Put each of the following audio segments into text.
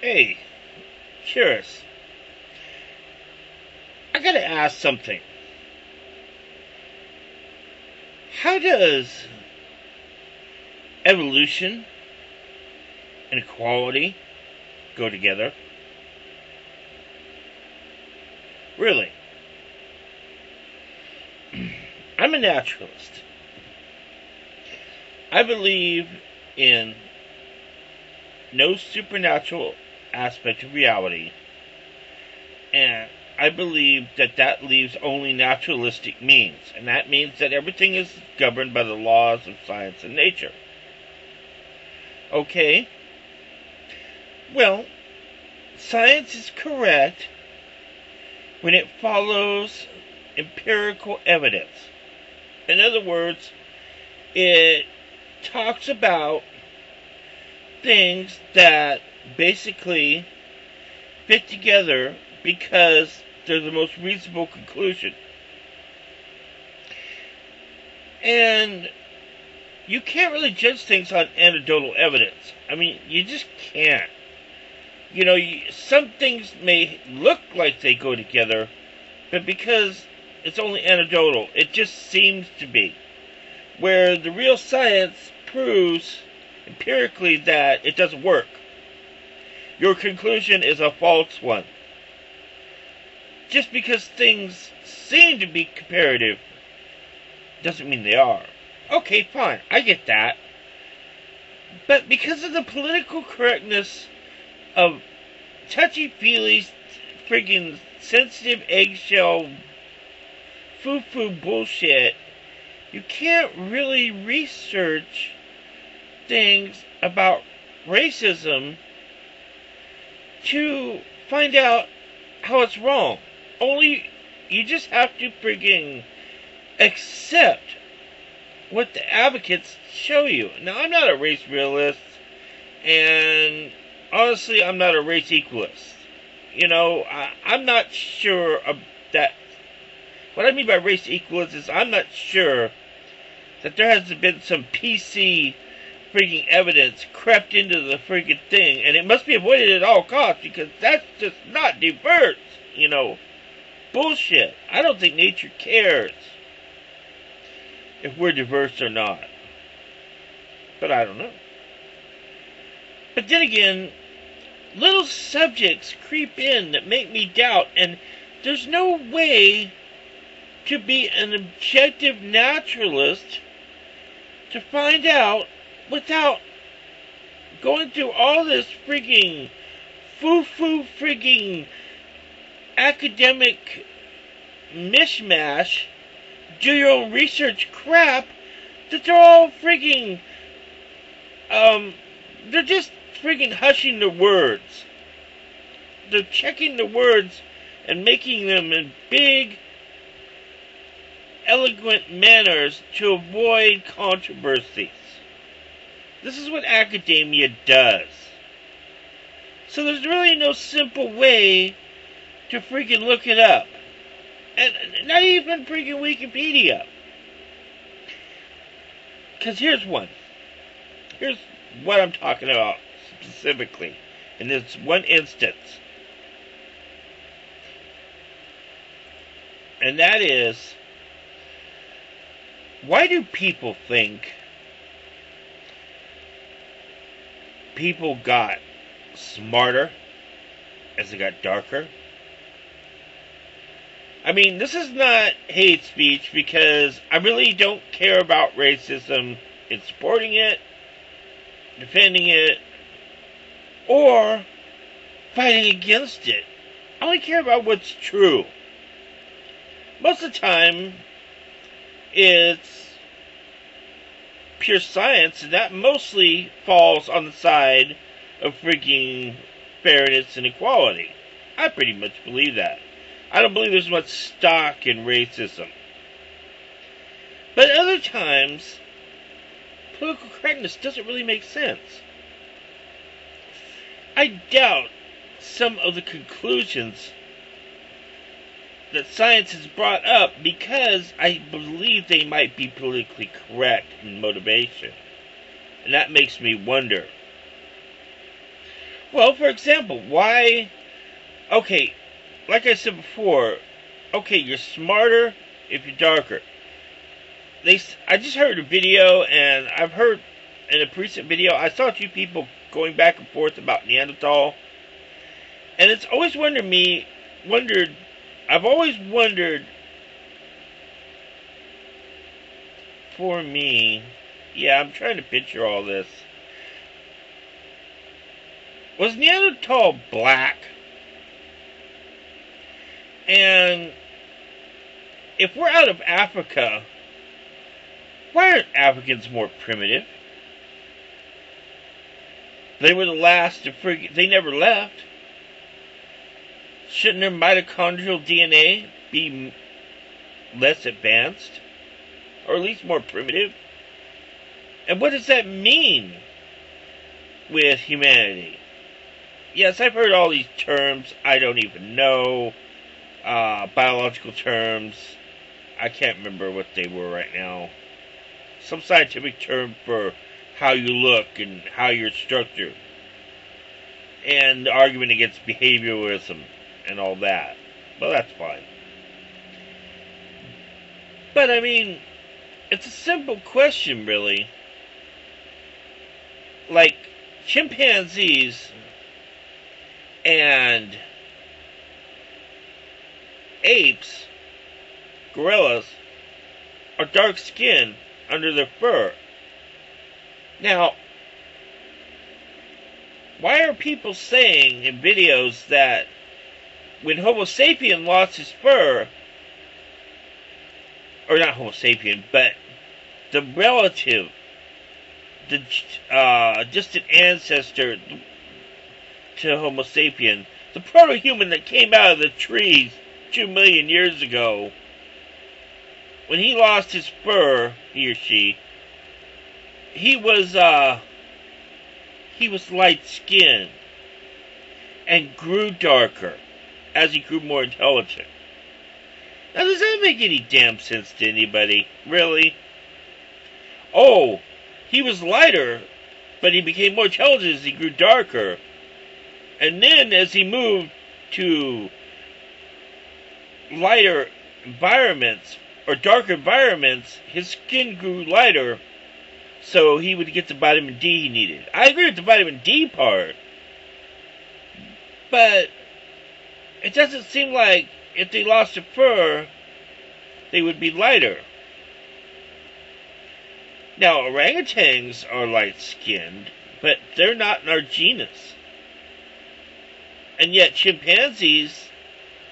Hey, curious. I gotta ask something. How does evolution and equality go together? Really? I'm a naturalist. I believe in no supernatural aspect of reality, and I believe that leaves only naturalistic means, and that means that everything is governed by the laws of science and nature. Okay? Well, science is correct when it follows empirical evidence. In other words, it talks about things that basically fit together because they're the most reasonable conclusion. And you can't really judge things on anecdotal evidence. I mean, you just can't. Some things may look like they go together, but because it's only anecdotal, it just seems to be. Where the real science proves empirically that it doesn't work. Your conclusion is a false one. Just because things seem to be comparative doesn't mean they are. Okay, fine, I get that. But because of the political correctness of touchy-feely, friggin' sensitive eggshell fufu bullshit, you can't really research things about racism to find out how it's wrong. Only you just have to friggin' accept what the advocates show you. Now, I'm not a race realist, and honestly, I'm not a race equalist. I'm not sure of that. What I mean by race equalist is I'm not sure that there hasn't been some PC freaking evidence crept into the freaking thing, and it must be avoided at all costs because that's just not diverse, bullshit. I don't think nature cares if we're diverse or not. But I don't know. But then again, little subjects creep in that make me doubt, and there's no way to be an objective naturalist to find out without going through all this frigging foo-foo frigging academic mishmash, do your own research crap that they're all frigging they're just frigging hushing the words. They're checking the words and making them in big eloquent manners to avoid controversies. This is what academia does. So there's really no simple way to freaking look it up. And not even freaking Wikipedia. Because here's one. Here's what I'm talking about specifically in this one instance. And that is, why do people think people got smarter as they got darker? I mean, this is not hate speech because I really don't care about racism in supporting it, defending it, or fighting against it. I only care about what's true. Most of the time, it's pure science, and that mostly falls on the side of freaking fairness and equality. I pretty much believe that. I don't believe there's much stock in racism. But other times, political correctness doesn't really make sense. I doubt some of the conclusions that science has brought up because I believe they might be politically correct in motivation. And that makes me wonder, Well, for example, why... Okay, like I said before, okay, you're smarter if you're darker. I just heard a video, and I've heard in a recent video, I saw two people going back and forth about Neanderthal, and it's always I've always wondered, for me, yeah, I'm trying to picture all this. Was Neanderthal black? And if we're out of Africa, why aren't Africans more primitive? They were the last to they never left. Shouldn't their mitochondrial DNA be less advanced? Or at least more primitive? And what does that mean with humanity? Yes, I've heard all these terms I don't even know. Biological terms. I can't remember what they were right now. Some scientific term for how you look and how you're structured. And the argument against behavioralism and all that. Well, that's fine. But, I mean, it's a simple question, really. Like, chimpanzees and apes, gorillas, are dark-skinned under their fur. Now, why are people saying in videos that when Homo sapien lost his fur, or not Homo sapien, but the relative, the distant ancestor to Homo sapien, the proto-human that came out of the trees 2 million years ago, when he lost his fur, he or she, he was light-skinned and grew darker as he grew more intelligent. Now, does that make any damn sense to anybody? Really? Oh, he was lighter, but he became more intelligent as he grew darker. And then, as he moved to lighter environments, or darker environments, his skin grew lighter, so he would get the vitamin D he needed. I agree with the vitamin D part, but it doesn't seem like if they lost their fur, they would be lighter. Now, orangutans are light-skinned, but they're not in our genus. And yet chimpanzees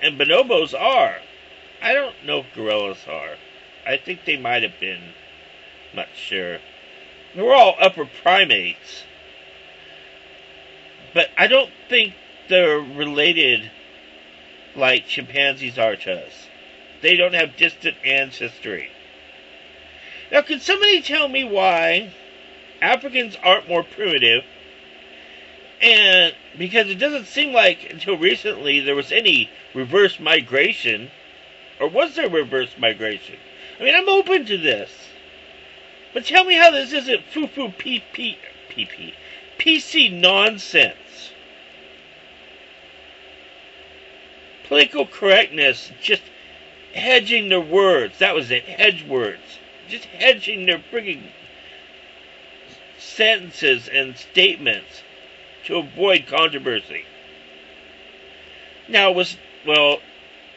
and bonobos are. I don't know if gorillas are. I think they might have been. I'm not sure. We're all upper primates. But I don't think they're related like chimpanzees are to us. They don't have distant ancestry. Now, can somebody tell me why Africans aren't more primitive? And because it doesn't seem like until recently there was any reverse migration. Or was there reverse migration? I mean, I'm open to this. But tell me how this isn't fufu PC nonsense. Political correctness, just hedging their words. That was it, hedge words. Just hedging their frigging sentences and statements to avoid controversy. Now, well,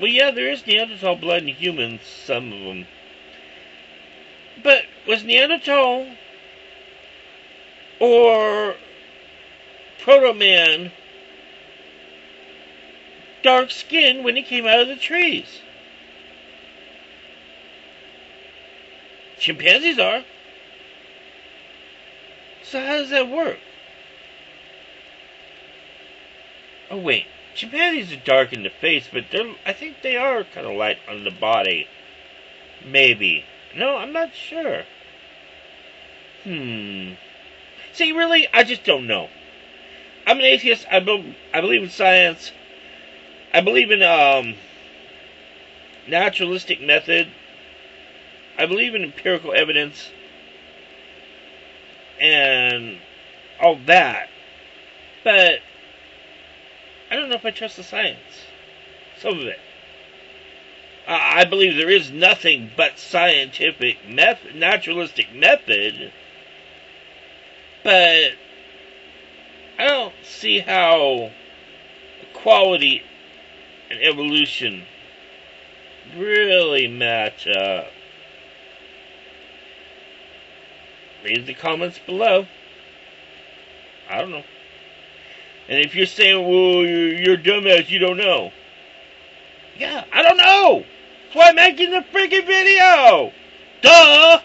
yeah, there is Neanderthal blood in humans, some of them. But was Neanderthal or Proto-Man dark-skinned when he came out of the trees? Chimpanzees are. So how does that work? Oh wait, chimpanzees are dark in the face, but I think they are kind of light on the body. Maybe. No, I'm not sure. See, really, I just don't know. I'm an atheist. I believe in science. I believe in naturalistic method. I believe in empirical evidence and all that. But I don't know if I trust the science. Some of it. I believe there is nothing but scientific naturalistic method, but I don't see how equality and evolution really match up. Leave the comments below. I don't know. And if you're saying, well, you're a dumbass, you don't know. Yeah, I don't know. That's why I'm making the freaking video. Duh!